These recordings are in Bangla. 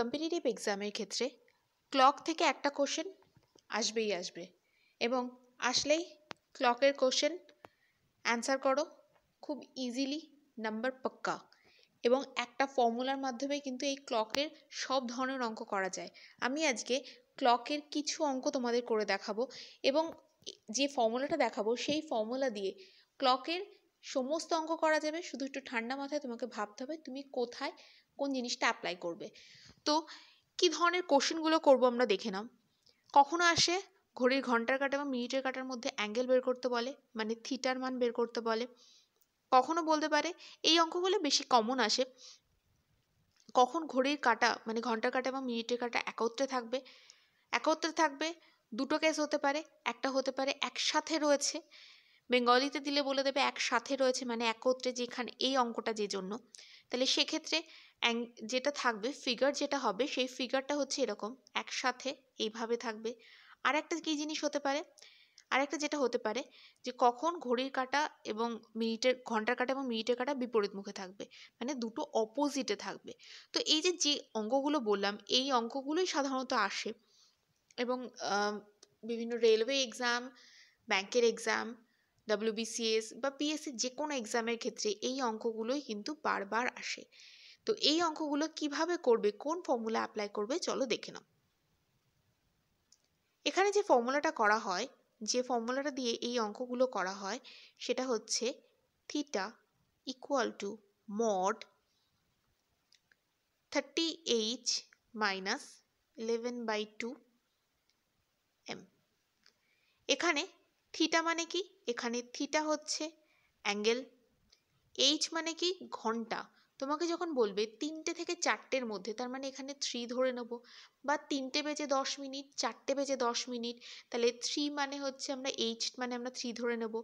কম্পিটিটিভ এক্সামের ক্ষেত্রে ক্লক থেকে একটা কোশ্চেন আসবেই আসবে, এবং আসলেই ক্লকের কোশ্চেন অ্যান্সার করো খুব ইজিলি, নাম্বার পাক্কা। এবং একটা ফর্মুলার মাধ্যমে কিন্তু এই ক্লকের সব ধরনের অঙ্ক করা যায়। আমি আজকে ক্লকের কিছু অঙ্ক তোমাদের করে দেখাবো, এবং যে ফর্মুলাটা দেখাবো সেই ফর্মুলা দিয়ে ক্লকের সমস্ত অঙ্ক করা যাবে। শুধু একটু ঠান্ডা মাথায় তোমাকে ভাবতে হবে তুমি কোথায় কোন জিনিসটা অ্যাপ্লাই করবে। তো কি ধরনের কোশ্চেনগুলো করবো আমরা দেখে নাও। কখনো আসে ঘড়ির ঘন্টার কাঁটা এবং মিনিটের কাঁটার মধ্যে অ্যাঙ্গেল বের করতে বলে, মানে থিটার মান বের করতে বলে। কখনো বলতে পারে, এই অঙ্কগুলো বেশি কমন আসে, কখন ঘড়ির কাঁটা মানে ঘন্টার কাঁটা এবং মিনিটের কাঁটা একত্রে থাকবে। দুটো কেস হতে পারে, একটা হতে পারে একসাথে রয়েছে, বেঙ্গলিতে দিলে বলে দেবে একসাথে রয়েছে মানে একত্রে, যেখানে এই অঙ্কটা যে জন্য। তাহলে সেক্ষেত্রে যেটা থাকবে ফিগার যেটা হবে সেই ফিগারটা হচ্ছে এরকম একসাথে এইভাবে থাকবে। আর একটা কী জিনিস হতে পারে, আরেকটা যেটা হতে পারে যে কখন ঘড়ির কাঁটা এবং ঘন্টার কাঁটা এবং মিনিটের কাঁটা বিপরীত মুখে থাকবে, মানে দুটো অপোজিটে থাকবে। তো এই যে অঙ্কগুলো বললাম এই অঙ্কগুলোই সাধারণত আসে, এবং বিভিন্ন রেলওয়ে এক্সাম, ব্যাংকের এক্সাম, WBCS বা PSC যে কোনো এক্সামের ক্ষেত্রে এই অঙ্কগুলোই কিন্তু বারবার আসে। তো এই অঙ্কগুলো কিভাবে করবে, কোন ফর্মুলা অ্যাপ্লাই করবে, চলো দেখে নাও। এখানে যে ফর্মুলাটা করা হয়, যে ফর্মুলাটা দিয়ে এই অঙ্কগুলো করা হয় সেটা হচ্ছে theta equal to mod 30h minus 11/2 m। এখানে থিটা মানে কি, এখানে থিটা হচ্ছে অ্যাঙ্গেল, এইচ মানে কি ঘন্টা। তোমাকে যখন বলবে 3টে থেকে 4টের মধ্যে, তার মানে এখানে 3 ধরে নেব, বা 3টে বেজে 10 মিনিট 4টে বেজে 10 মিনিট, তাহলে 3 মানে হচ্ছে আমরা এইচ মানে আমরা 3 ধরে নেব।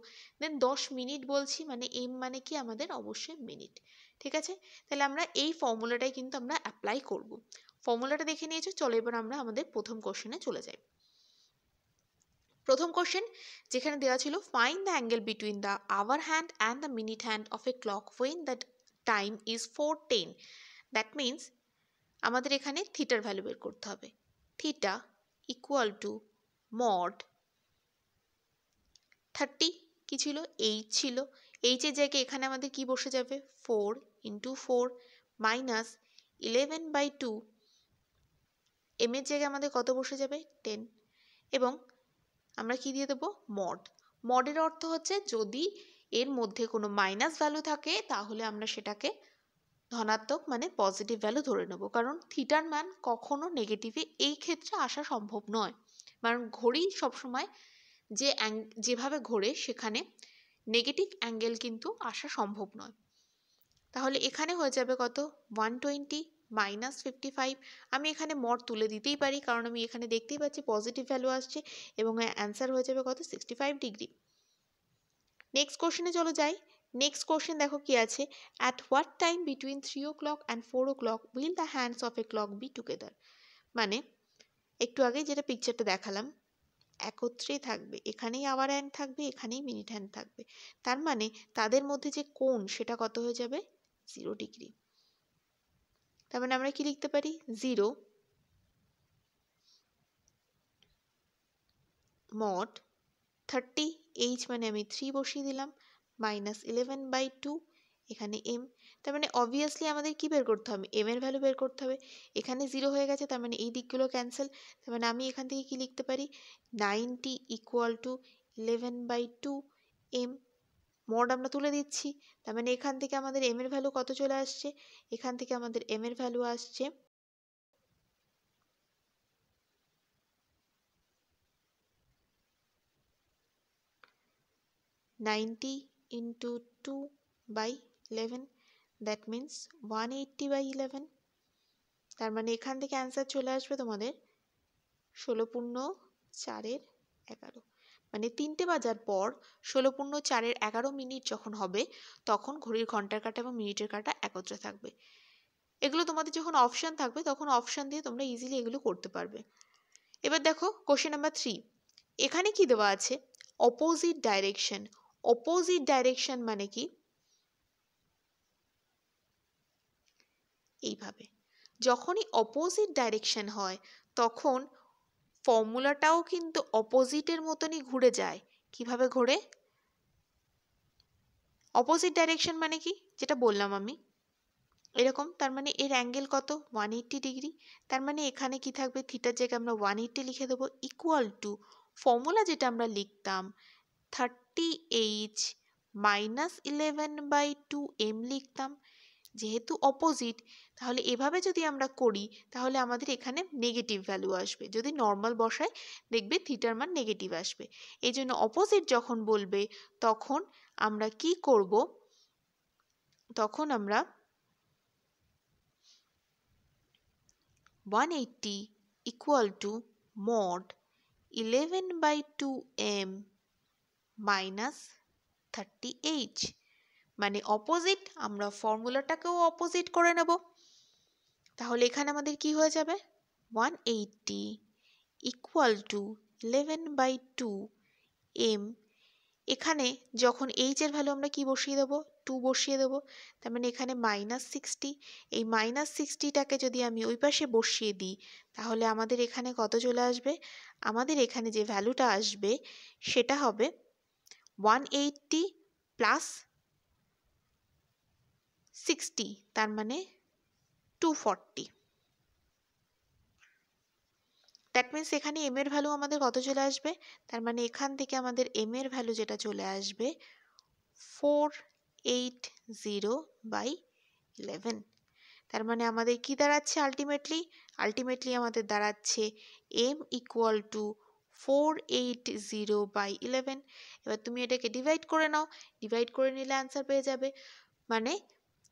দেন 10 মিনিট বলছি মানে এম মানে কি আমাদের অবশ্যই মিনিট। ঠিক আছে, তাহলে আমরা এই ফর্মুলাটাই কিন্তু আমরা অ্যাপ্লাই করব। ফর্মুলাটা দেখে নিয়েছো, চলো এবার আমরা আমাদের প্রথম কোশ্চেনে চলে যাই। প্রথম কোশ্চেন যেখানে দেওয়া ছিল find the angle between the hour hand and the minute hand of a clock when the time is 4:10। That means আমাদের এখানে থিটার ভ্যালু বের করতে হবে। থিটা ইকুয়াল টু মড 30 কি ছিল, এইচ ছিল, এইচের জায়গায় এখানে আমাদের কি বসে যাবে 4 × 4 মাইনাস 11/2, এম এর জায়গায় আমাদের কত বসে যাবে 10, এবং আমরা কি দিয়ে দেবো মড। মডের অর্থ হচ্ছে যদি এর মধ্যে কোনো মাইনাস ভ্যালু থাকে তাহলে আমরা সেটাকে ধনাত্মক মানে পজিটিভ ভ্যালু ধরে নেব, কারণ থিটার মান কখনো নেগেটিভে এই ক্ষেত্রে আসা সম্ভব নয়। কারণ ঘড়ি সবসময় যেভাবে ঘোরে সেখানে নেগেটিভ অ্যাঙ্গেল কিন্তু আসা সম্ভব নয়। তাহলে এখানে হয়ে যাবে কত 120 মাইনাস 55। আমি এখানে মড তুলে দিতেই পারি কারণ আমি এখানে দেখতেই পাচ্ছি পজিটিভ ভ্যালু আসছে, এবং অ্যান্সার হয়ে যাবে কত 65 ডিগ্রি। নেক্সট কোশ্চেনে চলো যাই। নেক্সট কোশ্চেন দেখো কি আছে, at what time between 3 o'clock and 4 o'clock will the hands of a clock be together. মানে একটু আগে যেটা পিকচারটা দেখালাম একত্রেই থাকবে, এখানেই আওয়ার হ্যান্ড থাকবে, এখানেই মিনিট হ্যান্ড থাকবে, তার মানে তাদের মধ্যে যে কোণ সেটা কত হয়ে যাবে 0 ডিগ্রি। তার মানে আমরা কি লিখতে পারি 0 মড 30h মানে আমি 3 বসিয়ে দিলাম মাইনাস 11/2, এখানে m। তার মানে অবভিয়াসলি আমাদের কি বের করতে হবে, m এর ভ্যালু বের করতে হবে। এখানে 0 হয়ে গেছে, তার মানে এই দিকগুলো ক্যান্সেল। তার মানে আমি এখান থেকে কি লিখতে পারি 90 ইকুয়াল টু 11/2 m। মড আমরা তুলে দিচ্ছি, তার মানে এখান থেকে আমাদের m এর ভ্যালু কত চলে আসছে, এখান থেকে আমাদের m এর ভ্যালু আসছে 90 into 2/11, that means 180/11। তার মানে এখান থেকে অ্যান্সার চলে আসবে তোমাদের 16×4=11। মানে 3টে বাজার পর 16×4=11 মিনিট যখন হবে তখন ঘড়ির ঘন্টার কাঁটা এবং মিনিটের কাঁটা একত্রে থাকবে। এগুলো তোমাদের যখন অপশান থাকবে তখন অপশান দিয়ে তোমরা ইজিলি এগুলো করতে পারবে। এবার দেখো কোশ্চেন নাম্বার 3, এখানে কি দেওয়া আছে অপোজিট ডাইরেকশন। অপোজিট ডাইরেকশন মানে কি এইভাবে, যখনই অপোজিট ডাইরেকশন হয় তখন ফর্মুলাটাও কিন্তু অপোজিটের মতনই ঘুরে যায়। কিভাবে ঘোরে? অপোজিট ডাইরেকশন মানে কি, যেটা বললাম আমি এরকম, তার মানে এর অ্যাঙ্গেল কত? 180 ডিগ্রি। তার মানে এখানে কি থাকবে? থিটার জায়গায় আমরা 180 লিখে দেবো, ইকুয়াল টু ফর্মুলা যেটা আমরা লিখতাম 30h মাইনাস 11/2m লিখতাম। যেহেতু অপোজিট, তাহলে এভাবে যদি আমরা করি তাহলে আমাদের এখানে নেগেটিভ ভ্যালু আসবে। যদি নর্মাল বসাই দেখবে থিটার মান নেগেটিভ আসবে। এই জন্য অপোজিট যখন বলবে তখন আমরা কি করব? তখন আমরা 180 equal to mod 11/2m minus 30h, মানে অপোজিট, আমরা ফর্মুলাটাকেও অপোজিট করে নেব। তাহলে এখানে আমাদের কি হয়ে যাবে? 180 equal to 11/2m। এখানে যখন h এর ভ্যালু আমরা কি বসিয়ে দেবো? 2 বসিয়ে দেবো। তার মানে এখানে -60। এই -60টাকে যদি আমি ওই পাশে বসিয়ে দিই তাহলে আমাদের এখানে কত চলে আসবে? আমাদের এখানে যে ভ্যালুটা আসবে সেটা হবে 180 প্লাস 60, তার মানে 240। দ্যাট মিনস এখানে m এর ভ্যালু আমাদের কত চলে আসবে? তার মানে এখান থেকে আমাদের m এর ভ্যালু যেটা চলে আসবে 480/11। তার মানে আমাদের কি দাঁড়াচ্ছে আলটিমেটলি আমাদের দাঁড়াচ্ছে m ইকুয়াল টু 480/11। এবার তুমি এটাকে ডিভাইড করে নাও, ডিভাইড করে নিলে অ্যান্সার পেয়ে যাবে। মানে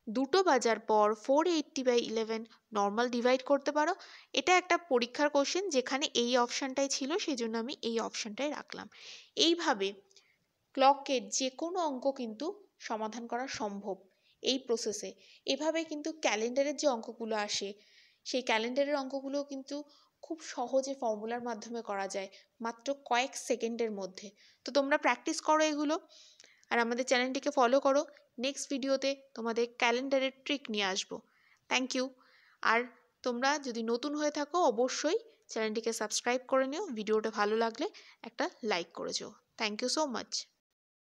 দুটো বাজার পর 480/11 নর্মাল ডিভাইড করতে পারো। এটা একটা পরীক্ষার কোশ্চেন যেখানে এই অপশানটাই ছিল, সেই জন্য আমি এই অপশানটাই রাখলাম। এইভাবে ক্লকের যে কোনো অঙ্ক কিন্তু সমাধান করা সম্ভব এই প্রসেসে। এভাবে কিন্তু ক্যালেন্ডারের যে অঙ্কগুলো আসে সেই ক্যালেন্ডারের অঙ্কগুলোও কিন্তু খুব সহজে ফর্মুলার মাধ্যমে করা যায়, মাত্র কয়েক সেকেন্ডের মধ্যে। তো তোমরা প্র্যাকটিস করো এগুলো, আর আমাদের চ্যানেলটিকে ফলো করো। নেক্সট ভিডিওতে তোমাদের ক্যালেন্ডারের ট্রিক নিয়ে আসবো। Thank you. আর তোমরা যদি নতুন হয়ে থাকো অবশ্যই চ্যানেলটিকে সাবস্ক্রাইব করে নিও। ভিডিওটা ভালো লাগলে একটা লাইক করে যেও। Thank you so much.